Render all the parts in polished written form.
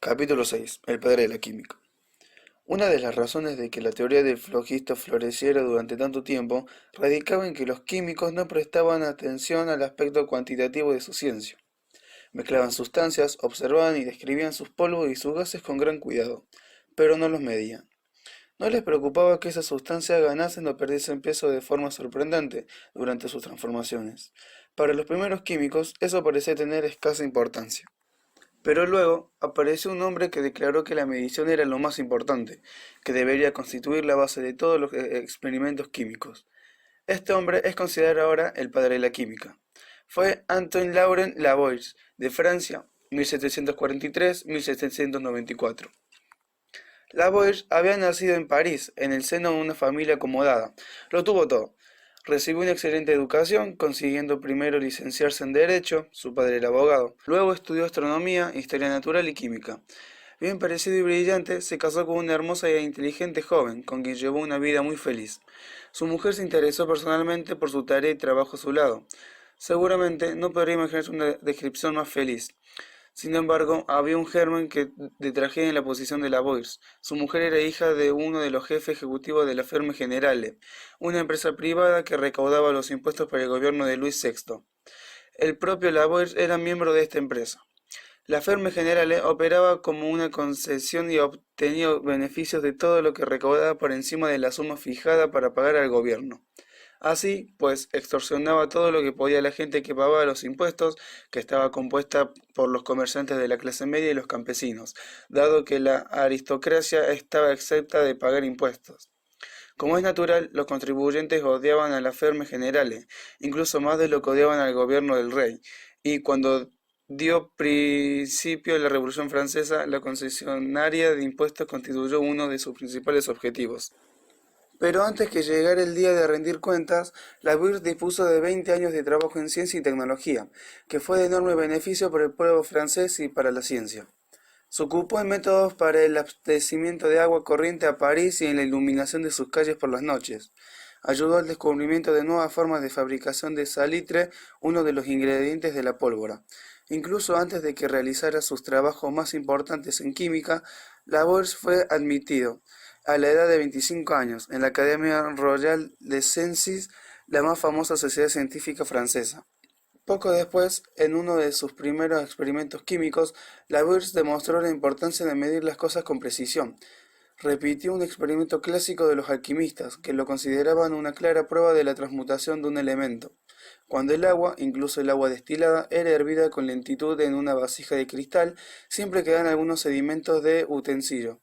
Capítulo 6. El padre de la química. Una de las razones de que la teoría del flogisto floreciera durante tanto tiempo radicaba en que los químicos no prestaban atención al aspecto cuantitativo de su ciencia. Mezclaban sustancias, observaban y describían sus polvos y sus gases con gran cuidado, pero no los medían. No les preocupaba que esas sustancias ganasen o perdiesen peso de forma sorprendente durante sus transformaciones. Para los primeros químicos eso parecía tener escasa importancia. Pero luego apareció un hombre que declaró que la medición era lo más importante, que debería constituir la base de todos los experimentos químicos. Este hombre es considerado ahora el padre de la química. Fue Antoine Laurent Lavoisier, de Francia, 1743-1794. Lavoisier había nacido en París, en el seno de una familia acomodada. Lo tuvo todo. Recibió una excelente educación, consiguiendo primero licenciarse en Derecho, su padre era abogado. Luego estudió astronomía, historia natural y química. Bien parecido y brillante, se casó con una hermosa e inteligente joven, con quien llevó una vida muy feliz. Su mujer se interesó personalmente por su tarea y trabajo a su lado. Seguramente no podría imaginarse una descripción más feliz. Sin embargo, había un germen de tragedia en la posición de Lavoisier. Su mujer era hija de uno de los jefes ejecutivos de la Ferme Generale, una empresa privada que recaudaba los impuestos para el gobierno de Luis VI. El propio Lavoisier era miembro de esta empresa. La Ferme Generale operaba como una concesión y obtenía beneficios de todo lo que recaudaba por encima de la suma fijada para pagar al gobierno. Así, pues, extorsionaba todo lo que podía la gente que pagaba los impuestos, que estaba compuesta por los comerciantes de la clase media y los campesinos, dado que la aristocracia estaba exenta de pagar impuestos. Como es natural, los contribuyentes odiaban a la Ferme Generale, incluso más de lo que odiaban al gobierno del rey, y cuando dio principio la Revolución Francesa, la concesionaria de impuestos constituyó uno de sus principales objetivos. Pero antes que llegara el día de rendir cuentas, la BIRS dispuso de 20 años de trabajo en ciencia y tecnología, que fue de enorme beneficio para el pueblo francés y para la ciencia. Se ocupó en métodos para el abastecimiento de agua corriente a París y en la iluminación de sus calles por las noches. Ayudó al descubrimiento de nuevas formas de fabricación de salitre, uno de los ingredientes de la pólvora. Incluso antes de que realizara sus trabajos más importantes en química, Lavoisier fue admitido, a la edad de 25 años, en la Academia Royale des Sciences, la más famosa sociedad científica francesa. Poco después, en uno de sus primeros experimentos químicos, Lavoisier demostró la importancia de medir las cosas con precisión. Repitió un experimento clásico de los alquimistas, que lo consideraban una clara prueba de la transmutación de un elemento. Cuando el agua, incluso el agua destilada, era hervida con lentitud en una vasija de cristal, siempre quedaban algunos sedimentos de utensilio.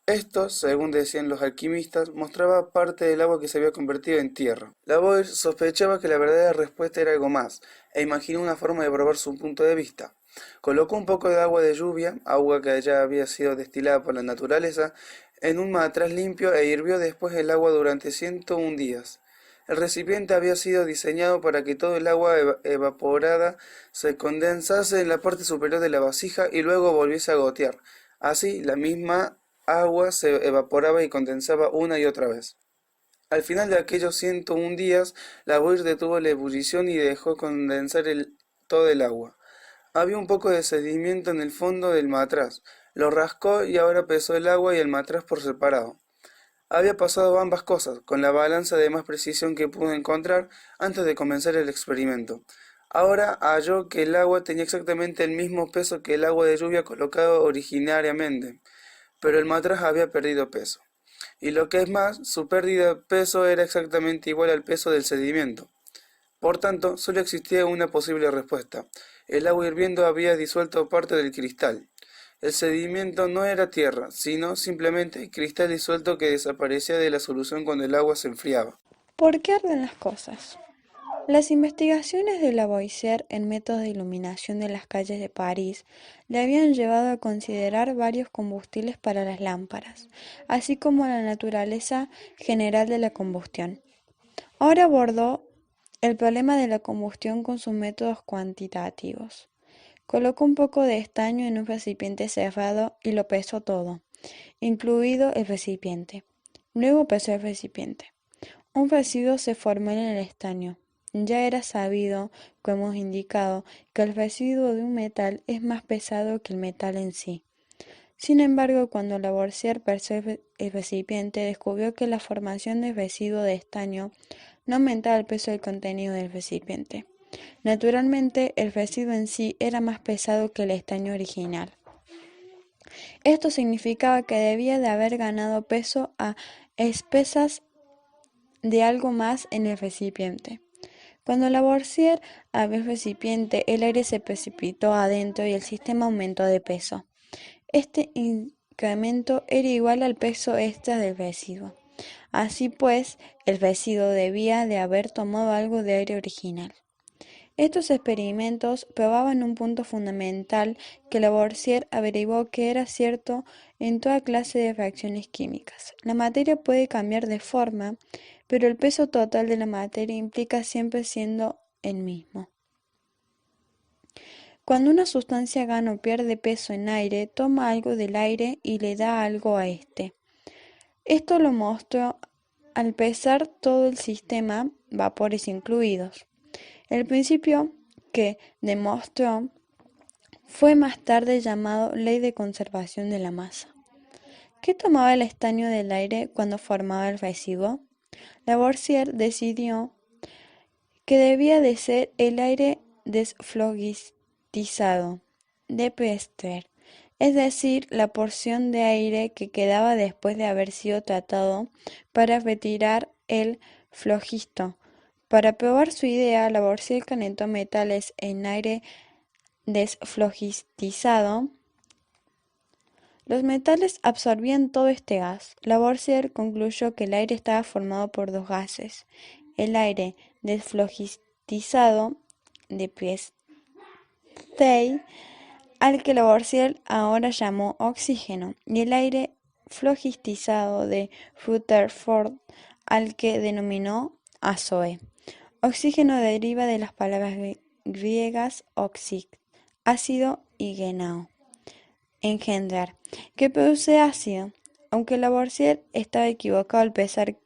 Esto, según decían los alquimistas, mostraba parte del agua que se había convertido en tierra. Lavoisier sospechaba que la verdadera respuesta era algo más, e imaginó una forma de probar su punto de vista. Colocó un poco de agua de lluvia, agua que ya había sido destilada por la naturaleza, en un matraz limpio e hirvió después el agua durante 101 días. El recipiente había sido diseñado para que todo el agua evaporada se condensase en la parte superior de la vasija y luego volviese a gotear. Así, la misma agua se evaporaba y condensaba una y otra vez. Al final de aquellos 101 días, Lavoisier detuvo la ebullición y dejó condensar todo el agua. Había un poco de sedimento en el fondo del matraz. Lo rascó y ahora pesó el agua y el matraz por separado. Había pasado ambas cosas, con la balanza de más precisión que pudo encontrar antes de comenzar el experimento. Ahora halló que el agua tenía exactamente el mismo peso que el agua de lluvia colocado originariamente, pero el matraz había perdido peso. Y lo que es más, su pérdida de peso era exactamente igual al peso del sedimento. Por tanto, solo existía una posible respuesta. El agua hirviendo había disuelto parte del cristal. El sedimento no era tierra, sino simplemente cristal disuelto que desaparecía de la solución cuando el agua se enfriaba. ¿Por qué arden las cosas? Las investigaciones de Lavoisier en métodos de iluminación de las calles de París le habían llevado a considerar varios combustibles para las lámparas, así como la naturaleza general de la combustión. Ahora abordó el problema de la combustión con sus métodos cuantitativos. Colocó un poco de estaño en un recipiente cerrado y lo pesó todo, incluido el recipiente. Luego pesó el recipiente. Un residuo se formó en el estaño. Ya era sabido, como hemos indicado, que el residuo de un metal es más pesado que el metal en sí. Sin embargo, cuando Lavoisier pensó el recipiente, descubrió que la formación de residuo de estaño no aumentaba el peso del contenido del recipiente. Naturalmente, el residuo en sí era más pesado que el estaño original. Esto significaba que debía de haber ganado peso a expensas de algo más en el recipiente. Cuando Lavoisier abrió el recipiente, el aire se precipitó adentro y el sistema aumentó de peso. Este incremento era igual al peso extra del residuo. Así pues, el residuo debía de haber tomado algo de aire original. Estos experimentos probaban un punto fundamental que Lavoisier averiguó que era cierto en toda clase de reacciones químicas. La materia puede cambiar de forma, pero el peso total de la materia implica siempre siendo el mismo. Cuando una sustancia gana o pierde peso en aire, toma algo del aire y le da algo a este. Esto lo mostró al pesar todo el sistema, vapores incluidos. El principio que demostró fue más tarde llamado ley de conservación de la masa. ¿Qué tomaba el estaño del aire cuando formaba el residuo? Lavoisier decidió que debía de ser el aire desflogistizado de Priester, es decir, la porción de aire que quedaba después de haber sido tratado para retirar el flogisto. Para probar su idea, Lavoisier calentó metales en aire desflogistizado. Los metales absorbían todo este gas. Lavoisier concluyó que el aire estaba formado por dos gases: el aire desflogistizado de Priestley, al que Lavoisier ahora llamó oxígeno, y el aire flogistizado de Rutherford, al que denominó azoe. Oxígeno deriva de las palabras griegas oxig, ácido, y genao, engendrar, que produce ácido. Aunque Lavoisier estaba equivocado al pensar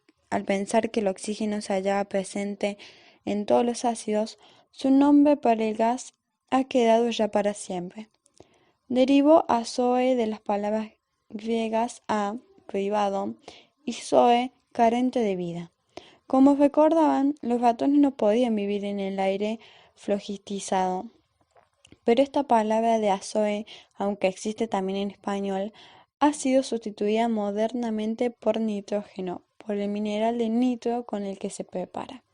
que el oxígeno se hallaba presente en todos los ácidos, su nombre para el gas ha quedado ya para siempre. Derivó a zoe de las palabras griegas a, privado, y zoe, carente de vida. Como recordaban, los ratones no podían vivir en el aire flogistizado, pero esta palabra de azoe, aunque existe también en español, ha sido sustituida modernamente por nitrógeno, por el mineral de nitro con el que se prepara.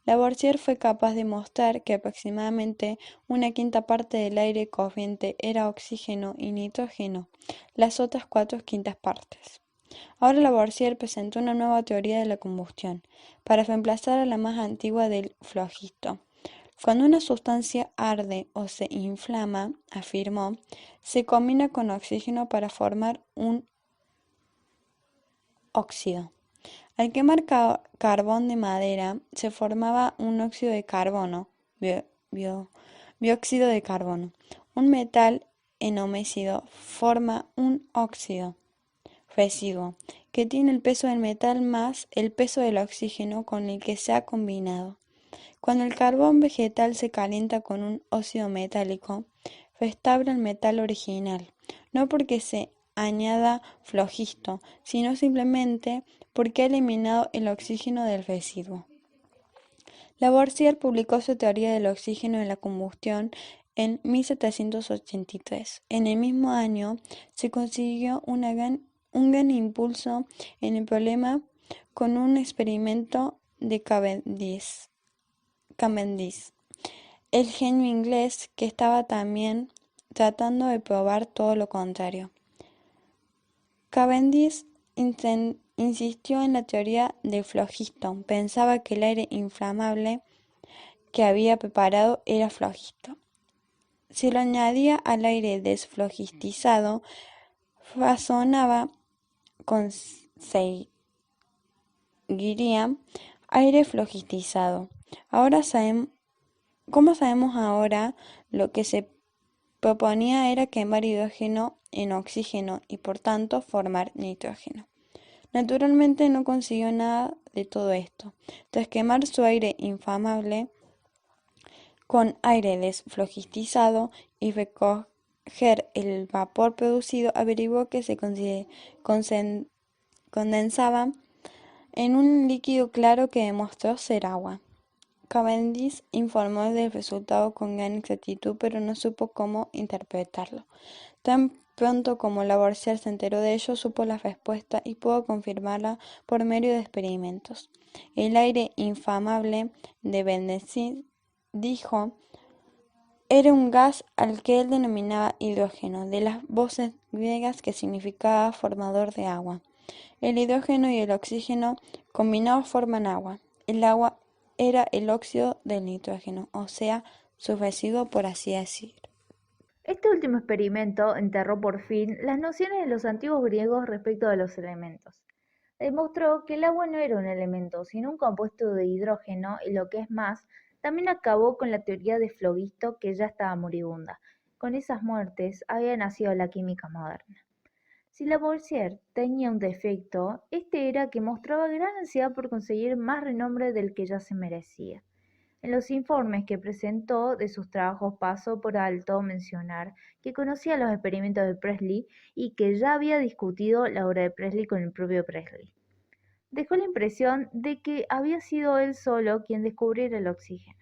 Lavoisier fue capaz de mostrar que aproximadamente una quinta parte del aire corriente era oxígeno y nitrógeno, las otras 4/5 partes. Ahora Lavoisier presentó una nueva teoría de la combustión, para reemplazar a la más antigua del flogisto. Cuando una sustancia arde o se inflama, afirmó, se combina con oxígeno para formar un óxido. Al quemar carbón de madera, se formaba un óxido de carbono, bióxido de carbono. Un metal ennomecido forma un óxido residuo, que tiene el peso del metal más el peso del oxígeno con el que se ha combinado. Cuando el carbón vegetal se calienta con un óxido metálico, restaura el metal original, no porque se añada flogisto, sino simplemente porque ha eliminado el oxígeno del residuo. Lavoisier publicó su teoría del oxígeno en la combustión en 1783. En el mismo año se consiguió un gran impulso en el problema con un experimento de Cavendish, el genio inglés, que estaba también tratando de probar todo lo contrario. Cavendish insistió en la teoría del flogisto. Pensaba que el aire inflamable que había preparado era flogisto. Si lo añadía al aire desflogistizado, razonaba, conseguiría aire flogistizado. Como sabemos ahora, lo que se proponía era quemar hidrógeno en oxígeno y por tanto formar nitrógeno. Naturalmente no consiguió nada de todo esto. Tras quemar su aire inflamable con aire desflogistizado y el vapor producido, averiguó que se condensaba en un líquido claro que demostró ser agua. Cavendish informó del resultado con gran exactitud, pero no supo cómo interpretarlo. Tan pronto como Lavoisier se enteró de ello, supo la respuesta y pudo confirmarla por medio de experimentos. El aire inflamable de Bendixi, dijo, era un gas al que él denominaba hidrógeno, de las voces griegas que significaba formador de agua. El hidrógeno y el oxígeno combinados forman agua. El agua era el óxido del nitrógeno, o sea, su residuo, por así decir. Este último experimento enterró por fin las nociones de los antiguos griegos respecto de los elementos. Demostró que el agua no era un elemento, sino un compuesto de hidrógeno y lo que es más, también acabó con la teoría de Flogisto que ya estaba moribunda. Con esas muertes había nacido la química moderna. Si Lavoisier tenía un defecto, este era que mostraba gran ansiedad por conseguir más renombre del que ya se merecía. En los informes que presentó de sus trabajos pasó por alto mencionar que conocía los experimentos de Presley y que ya había discutido la obra de Presley con el propio Presley. Dejó la impresión de que había sido él solo quien descubriera el oxígeno,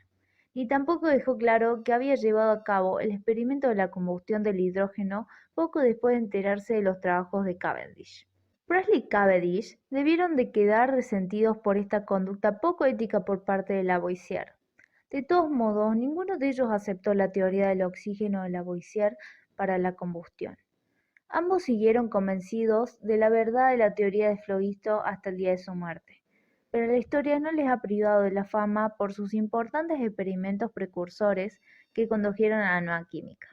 ni tampoco dejó claro que había llevado a cabo el experimento de la combustión del hidrógeno poco después de enterarse de los trabajos de Cavendish. Presley y Cavendish debieron de quedar resentidos por esta conducta poco ética por parte de Lavoisier. De todos modos, ninguno de ellos aceptó la teoría del oxígeno de Lavoisier para la combustión. Ambos siguieron convencidos de la verdad de la teoría de Flogisto hasta el día de su muerte, pero la historia no les ha privado de la fama por sus importantes experimentos precursores que condujeron a la nueva química.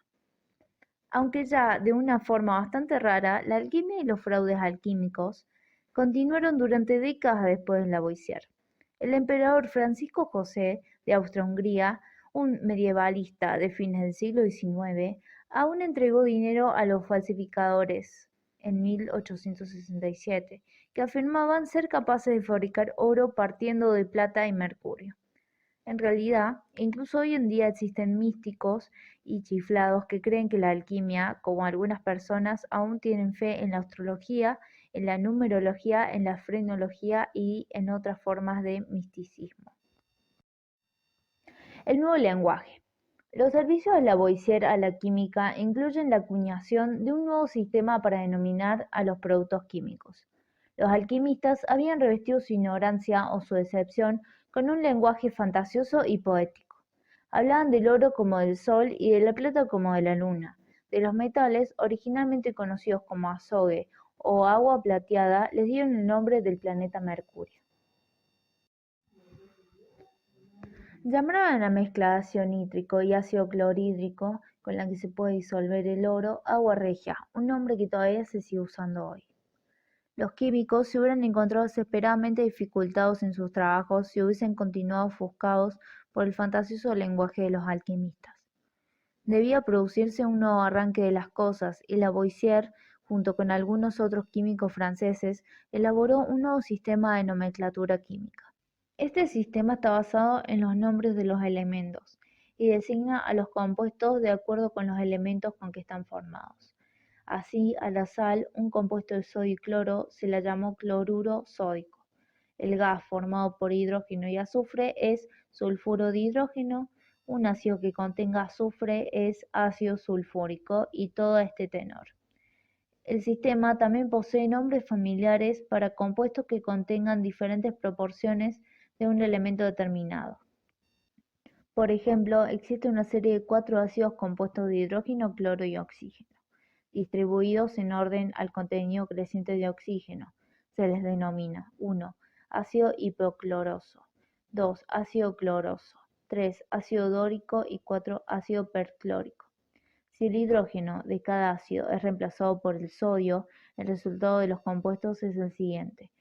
Aunque ya de una forma bastante rara, la alquimia y los fraudes alquímicos continuaron durante décadas después de Lavoisier. El emperador Francisco José de Austria-Hungría, un medievalista de fines del siglo XIX, aún entregó dinero a los falsificadores en 1867, que afirmaban ser capaces de fabricar oro partiendo de plata y mercurio. En realidad, incluso hoy en día existen místicos y chiflados que creen que la alquimia, como algunas personas, aún tienen fe en la astrología, en la numerología, en la frenología y en otras formas de misticismo. El nuevo lenguaje. Los servicios de Lavoisier a la química incluyen la acuñación de un nuevo sistema para denominar a los productos químicos. Los alquimistas habían revestido su ignorancia o su decepción con un lenguaje fantasioso y poético. Hablaban del oro como del sol y de la plata como de la luna. De los metales, originalmente conocidos como azogue o agua plateada, les dieron el nombre del planeta Mercurio. Llamaron a la mezcla de ácido nítrico y ácido clorhídrico con la que se puede disolver el oro agua regia, un nombre que todavía se sigue usando hoy. Los químicos se hubieran encontrado desesperadamente dificultados en sus trabajos si hubiesen continuado ofuscados por el fantasioso lenguaje de los alquimistas. Debía producirse un nuevo arranque de las cosas y Lavoisier, junto con algunos otros químicos franceses, elaboró un nuevo sistema de nomenclatura química. Este sistema está basado en los nombres de los elementos y designa a los compuestos de acuerdo con los elementos con que están formados. Así, a la sal, un compuesto de sodio y cloro, se la llamó cloruro sódico. El gas formado por hidrógeno y azufre es sulfuro de hidrógeno, un ácido que contenga azufre es ácido sulfúrico y todo a este tenor. El sistema también posee nombres familiares para compuestos que contengan diferentes proporciones de un elemento determinado. Por ejemplo, existe una serie de 4 ácidos compuestos de hidrógeno, cloro y oxígeno, distribuidos en orden al contenido creciente de oxígeno. Se les denomina 1. Ácido hipocloroso, 2. Ácido cloroso, 3. Ácido dórico y 4. Ácido perclórico. Si el hidrógeno de cada ácido es reemplazado por el sodio, el resultado de los compuestos es el siguiente: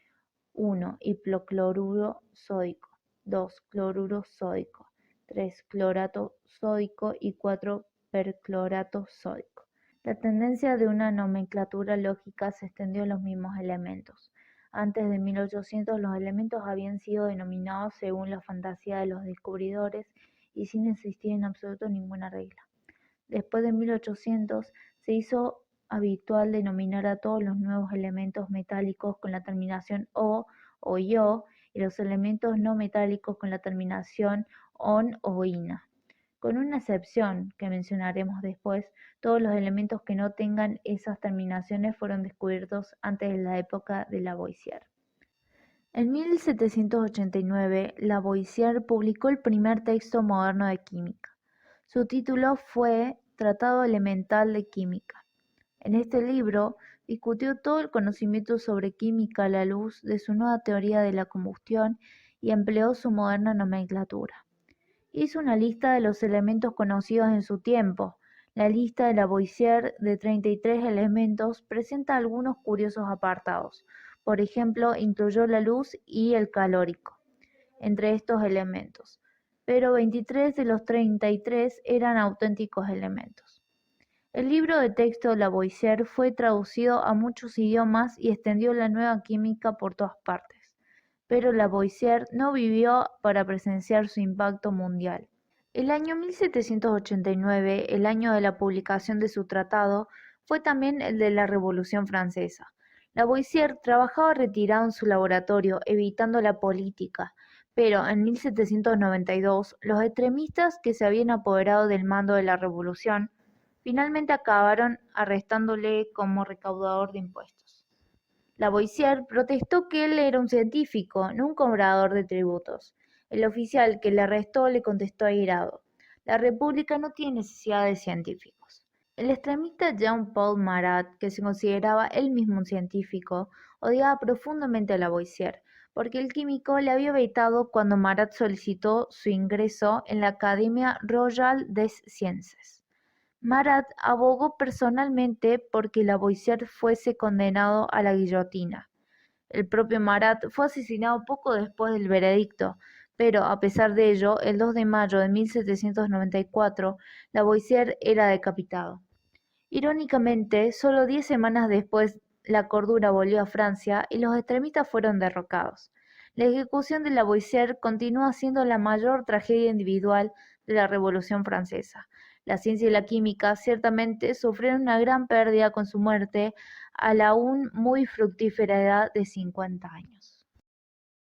1. Hipocloruro sódico, 2. Cloruro sódico, 3. Clorato sódico y 4. Perclorato sódico. La tendencia de una nomenclatura lógica se extendió a los mismos elementos. Antes de 1800 los elementos habían sido denominados según la fantasía de los descubridores y sin existir en absoluto ninguna regla. Después de 1800 se hizo habitual denominar a todos los nuevos elementos metálicos con la terminación o io y los elementos no metálicos con la terminación on o ina. Con una excepción que mencionaremos después, todos los elementos que no tengan esas terminaciones fueron descubiertos antes de la época de Lavoisier. En 1789, Lavoisier publicó el primer texto moderno de química. Su título fue Tratado Elemental de Química. En este libro discutió todo el conocimiento sobre química a la luz de su nueva teoría de la combustión y empleó su moderna nomenclatura. Hizo una lista de los elementos conocidos en su tiempo. La lista de Lavoisier de 33 elementos presenta algunos curiosos apartados. Por ejemplo, incluyó la luz y el calórico entre estos elementos, pero 23 de los 33 eran auténticos elementos. El libro de texto Lavoisier fue traducido a muchos idiomas y extendió la nueva química por todas partes, pero Lavoisier no vivió para presenciar su impacto mundial. El año 1789, el año de la publicación de su tratado, fue también el de la Revolución Francesa. Lavoisier trabajaba retirado en su laboratorio, evitando la política, pero en 1792 los extremistas que se habían apoderado del mando de la revolución finalmente acabaron arrestándole como recaudador de impuestos. Lavoisier protestó que él era un científico, no un cobrador de tributos. El oficial que le arrestó le contestó airado: «La República no tiene necesidad de científicos». El extremista Jean-Paul Marat, que se consideraba él mismo un científico, odiaba profundamente a Lavoisier, porque el químico le había vetado cuando Marat solicitó su ingreso en la Academia Royale des Sciences. Marat abogó personalmente porque Lavoisier fuese condenado a la guillotina. El propio Marat fue asesinado poco después del veredicto, pero a pesar de ello, el 2 de mayo de 1794, Lavoisier era decapitado. Irónicamente, solo 10 semanas después, la cordura volvió a Francia y los extremistas fueron derrocados. La ejecución de Lavoisier continúa siendo la mayor tragedia individual de la Revolución Francesa. La ciencia y la química ciertamente sufrieron una gran pérdida con su muerte a la aún muy fructífera edad de 50 años.